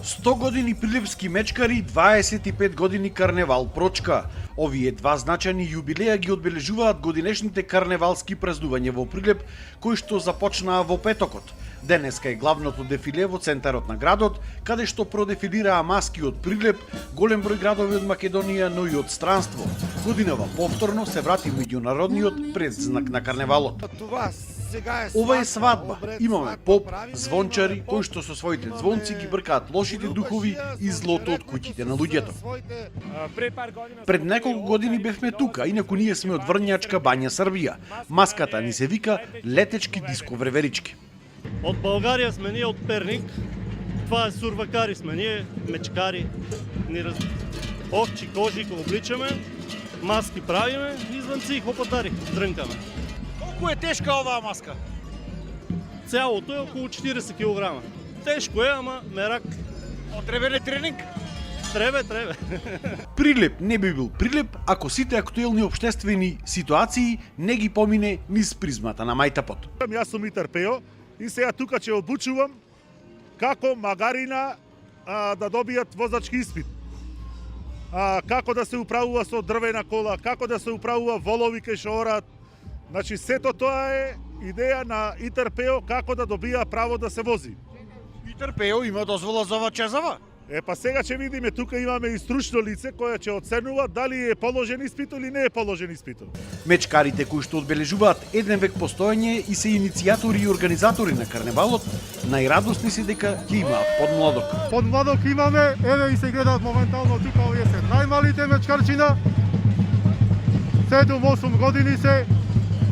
100 години прилепски мечкари, 25 години карневал Прочка. Овие два значајни јубилеја ги одбележуваат годинешните карневалски празнувања во Прилеп, кои што започнаа во петокот. Денеска е главното дефиле во центарот на градот, каде што продефилираа маски од Прилеп, голем број градови од Македонија, но и од странство. Годинава повторно се врати меѓународниот предзнак на карневалот. Ова е свадба. Имаме поп, звончари, кои што со своите звонци ги бркаат лошите духови и злото од куќите на луѓето. Пред неколку години бевме тука, инаку ние сме од Врњачка Бања, Србија. Маската ни се вика Летечки диско вреверички. Од Българија сме ние, од Перник. Това е сурвакари сме ние, мечкари. Овчи кожи го обличаме, маски правиме и звънци хлопотари дрънкаме. Колку е тешка оваа маска? Цялото е около 40 кг. Тешко е, ама мерак. Требен е тренинг? Требе. Прилеп не би бил Прилеп ако сите актуелни општествени ситуации не ги помине низ призмата на мајтапот. Јас сум Итар Пео и сега тука ќе обучувам како магарина да добијат возачки испит. Како да се управува со дрвена кола, како да се управува волови кај што орат. Значи сето тоа е идеја на Итар Пео како да добија право да се вози. Итар Пео има дозвола за ова чезава? Па сега ќе видиме, тука имаме и стручно лице кое ќе оценува дали е положен испит или не е положен испит. Мечкарите кои што одбележуваат еден век постоење и се иницијатори и организатори на карневалот, најрадосни се дека ќе имаат подмладок. Подмладок имаме, еве и се гледаат моментално тука овие се најмалите мечкарчина. 7-8 години се,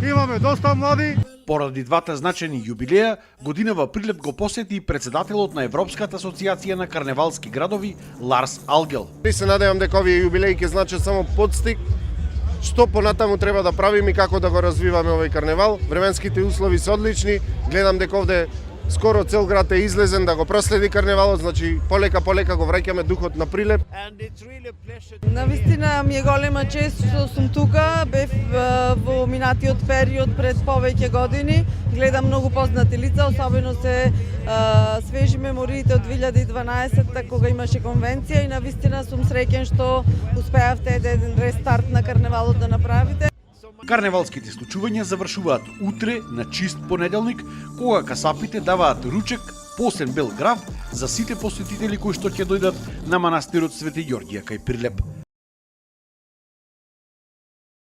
имаме доста млади. Поради двата значајни јубилеја, годинава Прилеп го посети председателот на Европската асоциација на карневалски градови Ларс Алгел. Се надевам дека овие јубилеи ќе значат само подстик што понатаму треба да правиме и како да го развиваме овој карневал. Временските услови се одлични, гледам дека овде скоро цел град е излезен да го проследи карневалот, значи полека го враќаме духот на Прилеп. Навистина ми е голема чест што сум тука, бев во минатиот период пред повеќе години, гледам многу познати лица, особено се свежи мемориите од 2012 кога имаше конвенција и навистина сум среќен што успеавте еден рестарт на карневалот да направите. Карневалските случувања завршуваат утре на чист понеделник, кога касапите даваат ручек, посен бел грав за сите посетители кои што ќе дојдат на манастирот Свети Ѓорѓија кај Прилеп.